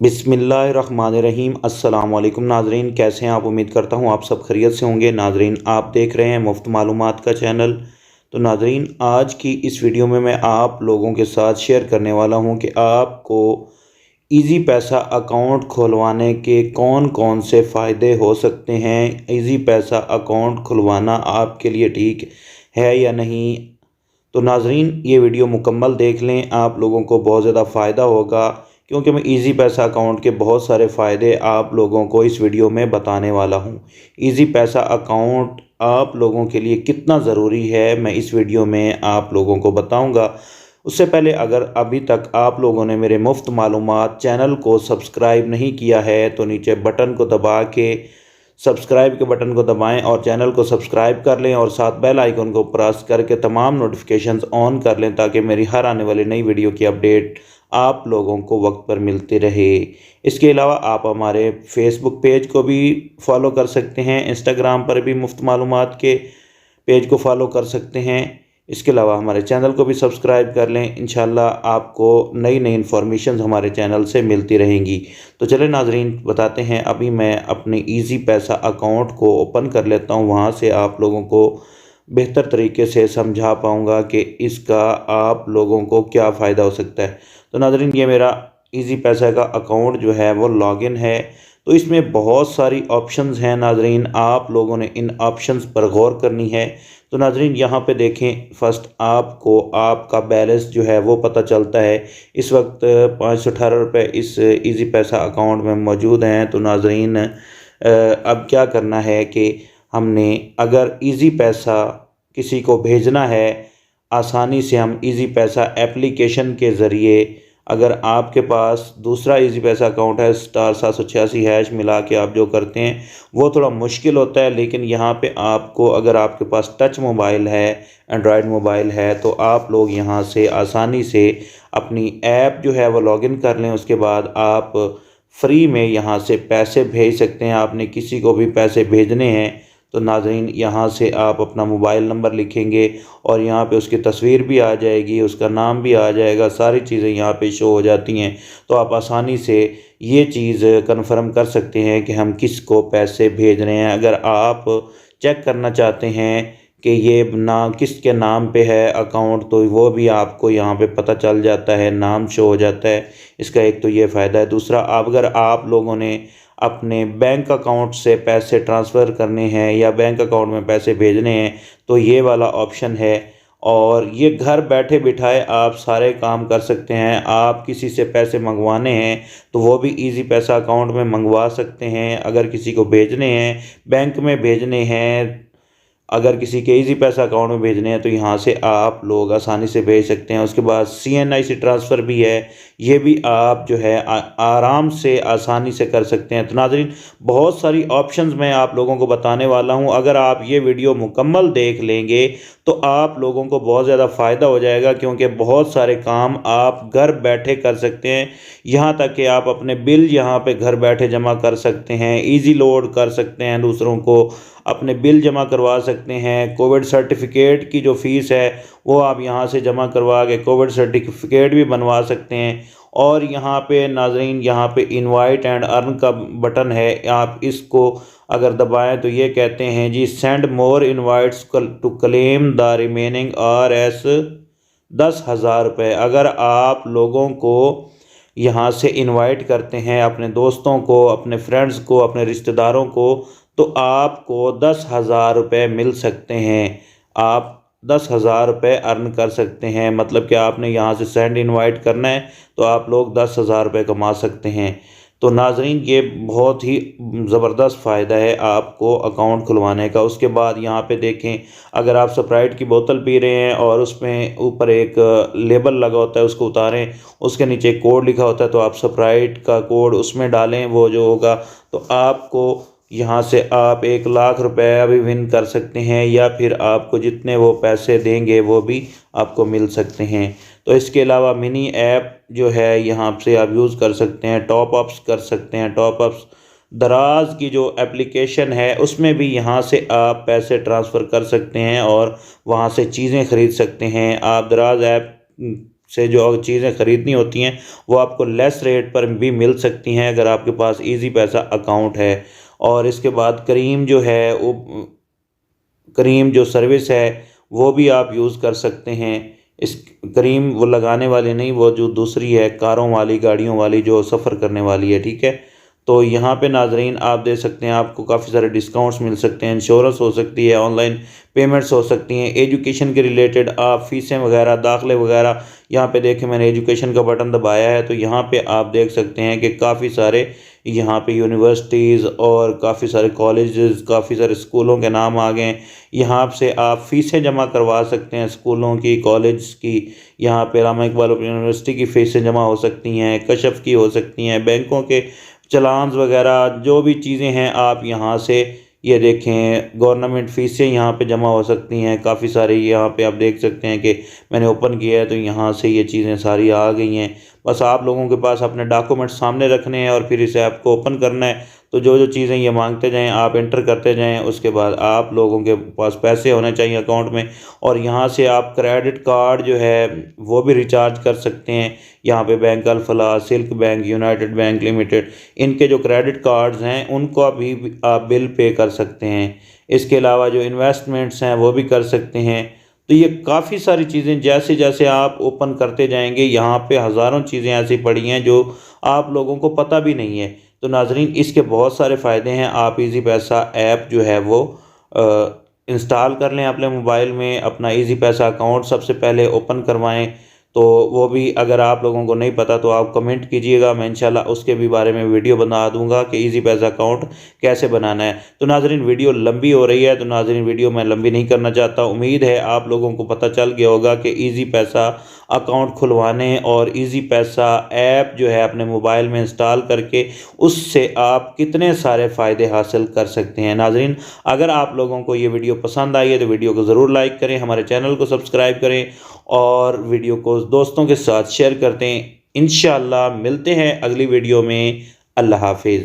बिस्मिल्लाहिर्रहमानिर्रहीम। अस्सलाम वालेकुम नाजरीन, कैसे हैं आप? उम्मीद करता हूँ आप सब खैरियत से होंगे। नाजरीन, आप देख रहे हैं मुफ्त मालूमात का चैनल। तो नाजरीन, आज की इस वीडियो में मैं आप लोगों के साथ शेयर करने वाला हूँ कि आपको इजी पैसा अकाउंट खुलवाने के कौन कौन से फ़ायदे हो सकते हैं। इजी पैसा अकाउंट खुलवाना आपके लिए ठीक है या नहीं। तो नाजरीन, ये वीडियो मुकम्मल देख लें, आप लोगों को बहुत ज़्यादा फ़ायदा होगा, क्योंकि मैं इजी पैसा अकाउंट के बहुत सारे फ़ायदे आप लोगों को इस वीडियो में बताने वाला हूँ। इजी पैसा अकाउंट आप लोगों के लिए कितना ज़रूरी है, मैं इस वीडियो में आप लोगों को बताऊँगा। उससे पहले अगर अभी तक आप लोगों ने मेरे मुफ्त मालूमात चैनल को सब्सक्राइब नहीं किया है तो नीचे बटन को दबा के सब्सक्राइब के बटन को दबाएं और चैनल को सब्सक्राइब कर लें और साथ बेल आइकन को प्रेस करके तमाम नोटिफिकेशंस ऑन कर लें, ताकि मेरी हर आने वाली नई वीडियो की अपडेट आप लोगों को वक्त पर मिलती रहे। इसके अलावा आप हमारे फेसबुक पेज को भी फॉलो कर सकते हैं, इंस्टाग्राम पर भी मुफ्त मालूमात के पेज को फॉलो कर सकते हैं। इसके अलावा हमारे चैनल को भी सब्सक्राइब कर लें। इंशाल्लाह आपको नई नई इन्फॉर्मेशन हमारे चैनल से मिलती रहेंगी। तो चले नाजरीन, बताते हैं। अभी मैं अपने इजी पैसा अकाउंट को ओपन कर लेता हूं, वहां से आप लोगों को बेहतर तरीके से समझा पाऊंगा कि इसका आप लोगों को क्या फ़ायदा हो सकता है। तो नाजरीन, ये मेरा इजी पैसा का अकाउंट जो है वो लॉगिन है। तो इसमें बहुत सारी ऑप्शंस हैं नाजरीन, आप लोगों ने इन ऑप्शंस पर गौर करनी है। तो नाजरीन, यहाँ पे देखें, फ़र्स्ट आपको आपका बैलेंस जो है वो पता चलता है। इस वक्त 518 रुपये इस इजी पैसा अकाउंट में मौजूद हैं। तो नाजरीन, अब क्या करना है कि हमने अगर इजी पैसा किसी को भेजना है, आसानी से हम इजी पैसा एप्लीकेशन के ज़रिए, अगर आपके पास दूसरा इजी पैसा अकाउंट है *786# मिला के आप जो करते हैं वो थोड़ा मुश्किल होता है, लेकिन यहाँ पे आपको, अगर आपके पास टच मोबाइल है, एंड्रॉयड मोबाइल है, तो आप लोग यहाँ से आसानी से अपनी ऐप जो है वो लॉगिन कर लें। उसके बाद आप फ्री में यहाँ से पैसे भेज सकते हैं। आपने किसी को भी पैसे भेजने हैं तो नाज़रीन, यहाँ से आप अपना मोबाइल नंबर लिखेंगे और यहाँ पे उसकी तस्वीर भी आ जाएगी, उसका नाम भी आ जाएगा, सारी चीज़ें यहाँ पे शो हो जाती हैं। तो आप आसानी से ये चीज़ कन्फर्म कर सकते हैं कि हम किस को पैसे भेज रहे हैं। अगर आप चेक करना चाहते हैं कि ये नाम किसके नाम पे है अकाउंट, तो वो भी आपको यहाँ पे पता चल जाता है, नाम शो हो जाता है। इसका एक तो ये फ़ायदा है। दूसरा, अगर आप लोगों ने अपने बैंक अकाउंट से पैसे ट्रांसफ़र करने हैं या बैंक अकाउंट में पैसे भेजने हैं तो ये वाला ऑप्शन है, और ये घर बैठे बिठाए आप सारे काम कर सकते हैं। आप किसी से पैसे मंगवाने हैं तो वो भी इजी पैसा अकाउंट में मंगवा सकते हैं। अगर किसी को भेजने हैं, बैंक में भेजने हैं, अगर किसी के इजी पैसा अकाउंट में भेजने हैं तो यहाँ से आप लोग आसानी से भेज सकते हैं। उसके बाद CNIC ट्रांसफ़र भी है, ये भी आप जो है आराम से आसानी से कर सकते हैं। तो नाज़रीन, बहुत सारी ऑप्शंस मैं आप लोगों को बताने वाला हूँ। अगर आप ये वीडियो मुकम्मल देख लेंगे तो आप लोगों को बहुत ज़्यादा फ़ायदा हो जाएगा, क्योंकि बहुत सारे काम आप घर बैठे कर सकते हैं। यहाँ तक कि आप अपने बिल यहाँ पे घर बैठे जमा कर सकते हैं, ईज़ी लोड कर सकते हैं, दूसरों को अपने बिल जमा करवा सकते हैं। कोविड सर्टिफिकेट की जो फ़ीस है वो आप यहाँ से जमा करवा के कोविड सर्टिफिकेट भी बनवा सकते हैं। और यहाँ पे नाज़रीन, यहाँ पे इनवाइट एंड अर्न का बटन है, आप इसको अगर दबाएं तो ये कहते हैं जी, send more invites to claim the remaining RS 10,000 रुपये। अगर आप लोगों को यहाँ से इनवाइट करते हैं, अपने दोस्तों को, अपने फ्रेंड्स को, अपने रिश्तेदारों को, तो आपको 10,000 रुपये मिल सकते हैं। आप 10,000 रुपये अर्न कर सकते हैं। मतलब कि आपने यहाँ से सेंड इनवाइट करना है तो आप लोग 10,000 रुपये कमा सकते हैं। तो नाजरीन, ये बहुत ही ज़बरदस्त फ़ायदा है आपको अकाउंट खुलवाने का। उसके बाद यहाँ पे देखें, अगर आप स्प्राइट की बोतल पी रहे हैं और उसमें ऊपर एक लेबल लगा होता है, उसको उतारें, उसके नीचे एक कोड लिखा होता है, तो आप स्प्राइट का कोड उसमें डालें, वो जो होगा तो आपको यहाँ से आप 1,00,000 रुपये अभी विन कर सकते हैं, या फिर आपको जितने वो पैसे देंगे वो भी आपको मिल सकते हैं। तो इसके अलावा मिनी ऐप जो है यहाँ से आप यूज़ कर सकते हैं, टॉप अप्स कर सकते हैं। टॉप अप्स दराज की जो एप्लीकेशन है उसमें भी यहाँ से आप पैसे ट्रांसफ़र कर सकते हैं और वहाँ से चीज़ें ख़रीद सकते हैं। आप दराज ऐप से जो चीज़ें ख़रीदनी होती हैं वो आपको लेस रेट पर भी मिल सकती हैं अगर आपके पास ईज़ी पैसा अकाउंट है। और इसके बाद करीम जो है वो करीम जो सर्विस है वो भी आप यूज़ कर सकते हैं। इस करीम वो लगाने वाली नहीं, वो जो दूसरी है कारों वाली, गाड़ियों वाली जो सफ़र करने वाली है, ठीक है। तो यहाँ पे नाज़रीन आप देख सकते हैं आपको काफ़ी सारे डिस्काउंट्स मिल सकते हैं, इंश्योरेंस हो सकती है, ऑनलाइन पेमेंट्स हो सकती हैं, एजुकेशन के रिलेटेड आप फ़ीसें वगैरह, दाखिले वगैरह। यहाँ पे देखें मैंने एजुकेशन का बटन दबाया है तो यहाँ पे आप देख सकते हैं कि काफ़ी सारे यहाँ पे यूनिवर्सिटीज़ और काफ़ी सारे कॉलेजेस, काफ़ी सारे स्कूलों के नाम आ गए हैं। यहाँ से आप फ़ीसें जमा करवा सकते हैं स्कूलों की, कॉलेज की। यहाँ पे अल्लामा इकबाल ओपन यूनिवर्सिटी की फ़ीसें जमा हो सकती हैं, कशफ की हो सकती हैं, बैंकों के चालान्स वगैरह जो भी चीज़ें हैं आप यहाँ से ये देखें, गवर्नमेंट फ़ीसें यहाँ पे जमा हो सकती हैं। काफ़ी सारे यहाँ पे आप देख सकते हैं कि मैंने ओपन किया है तो यहाँ से ये चीज़ें सारी आ गई हैं। बस आप लोगों के पास अपने डॉक्यूमेंट सामने रखने हैं और फिर इस ऐप को ओपन करना है। तो जो जो चीज़ें ये मांगते जाएँ आप एंटर करते जाएँ, उसके बाद आप लोगों के पास पैसे होने चाहिए अकाउंट में। और यहाँ से आप क्रेडिट कार्ड जो है वो भी रिचार्ज कर सकते हैं। यहाँ पे bank Al Falah, silk bank, united bank limited, इनके जो क्रेडिट कार्ड्स हैं उनको अभी आप बिल पे कर सकते हैं। इसके अलावा जो इन्वेस्टमेंट्स हैं वो भी कर सकते हैं। तो ये काफ़ी सारी चीज़ें जैसे जैसे आप ओपन करते जाएंगे यहाँ पे हज़ारों चीज़ें ऐसी पड़ी हैं जो आप लोगों को पता भी नहीं है। तो नाज़रीन इसके बहुत सारे फ़ायदे हैं। आप ईज़ी पैसा ऐप जो है वो इंस्टॉल कर लें अपने मोबाइल में, अपना ईज़ी पैसा अकाउंट सबसे पहले ओपन करवाएं। तो वो भी अगर आप लोगों को नहीं पता तो आप कमेंट कीजिएगा, मैं इंशाल्लाह उसके भी बारे में वीडियो बना दूंगा कि ईज़ी पैसा अकाउंट कैसे बनाना है। तो नाज़रीन वीडियो लंबी हो रही है तो नाज़रीन वीडियो मैं लंबी नहीं करना चाहता। उम्मीद है आप लोगों को पता चल गया होगा कि ईज़ी पैसा अकाउंट खुलवाने और ईज़ी पैसा ऐप जो है अपने मोबाइल में इंस्टॉल करके उससे आप कितने सारे फ़ायदे हासिल कर सकते हैं। नाज़रीन अगर आप लोगों को ये वीडियो पसंद आई है तो वीडियो को ज़रूर लाइक करें, हमारे चैनल को सब्सक्राइब करें और वीडियो को दोस्तों के साथ शेयर करते हैं। इंशाअल्लाह मिलते हैं अगली वीडियो में। अल्लाह हाफिज़।